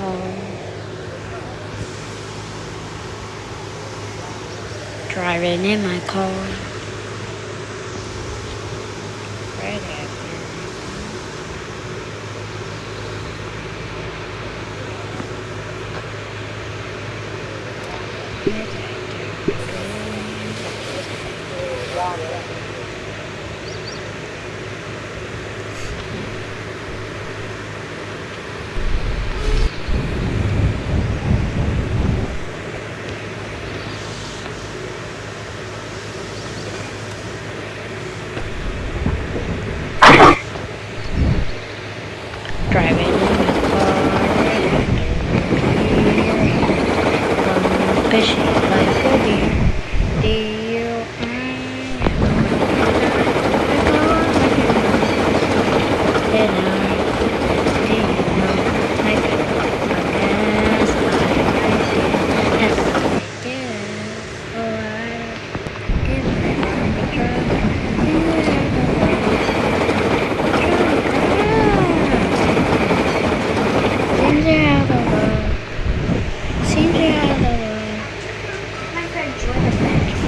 car. Driving in my car. Right after. Driving in my car. Fishing like a deer. Deer,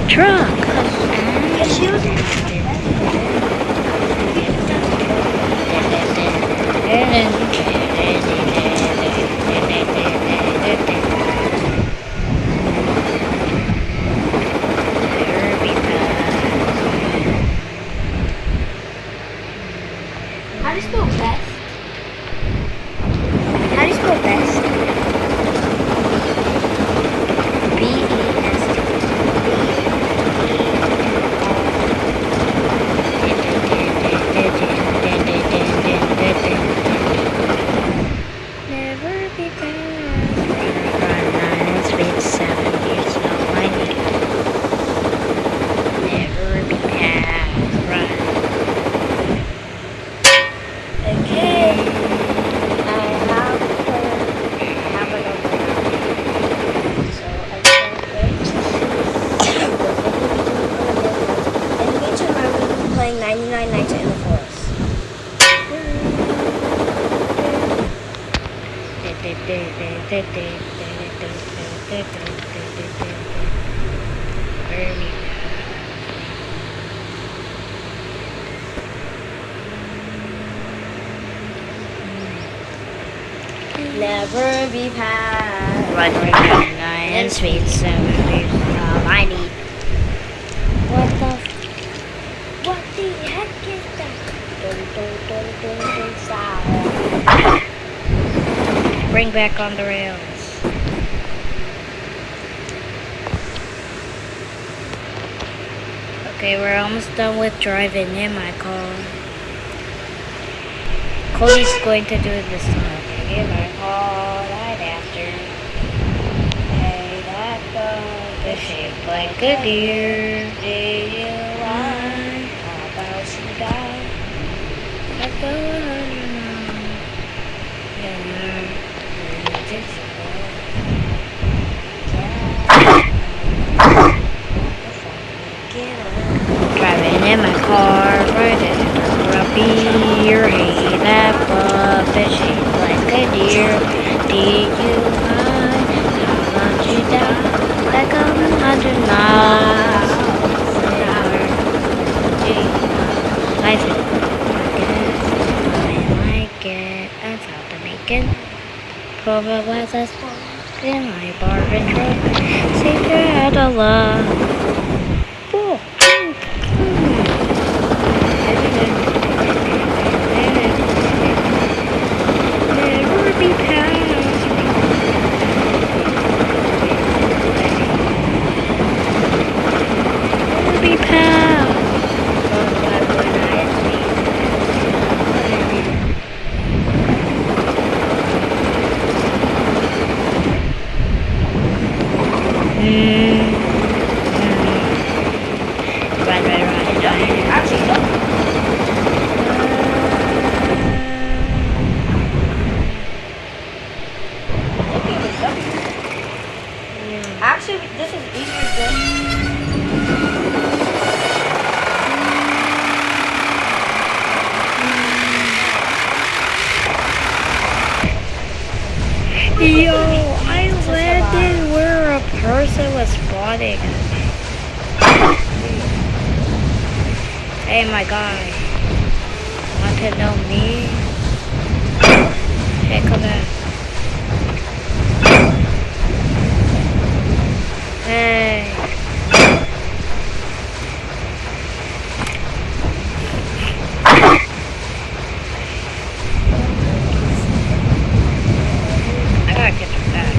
truck. How do you spell best? How do you spell best? B-E-S-T. Never be past. Run 9 speed 7 years now. I need never be past. Run. Okay. I have an open. So I can't wait to see in the meantime, I will be playing 99 Nights in the Forest. Never be past. Run 9 speed 7 years now. I need. What the heck is that? Dun, dun, dun, sound. Bring back on the rails. Okay, we're almost done with driving in my car. Cody's going to do this time. In my car right after. Hey, that dog is shaped like a deer. Did you lie? How about you die? Like a driving in my car right after a beer. Hey, that pup is shaped like a deer. Did you hide? How about you die? Like 100 miles. I said, I like it. I'm South Dominican. Probably was a smoke in my bargain truck. Saved her out of love. Oh. Never be past. Never be past. Actually, this is easier than. Yo, I landed where a person was spawning. Hey, my guy. Want to know me? Hey, come back. Hey. I gotta get you back.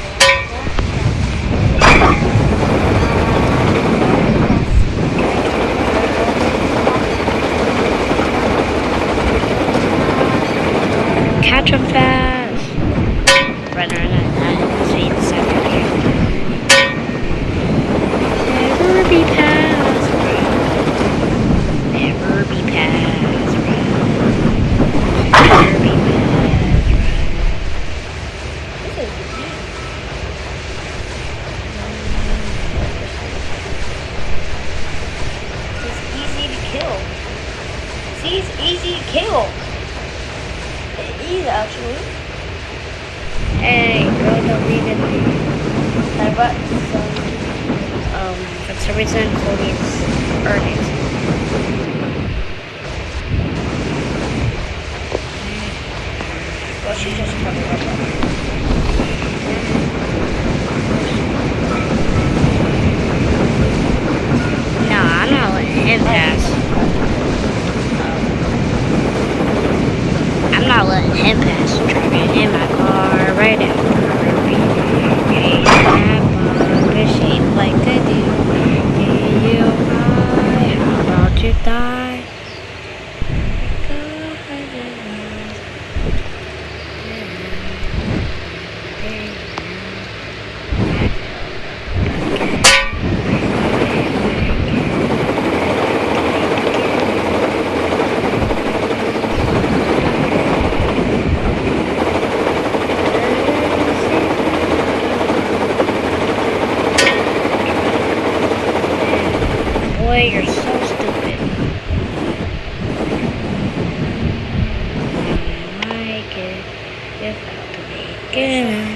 Catch him fast. Run. Sweet second. Never be past. Never be past. Never be past. It's easy to kill. See, it's easy to kill. It is actually. Hey, bro, don't leave it. I got For some reason, Cody's earnings. well, she just covered up. No, I'm not letting him pass. I'm not letting him pass. Driving in my car right now. Shaped like a deer. You high, how about you die? Boy, you're so stupid. I like it. You're about to make it.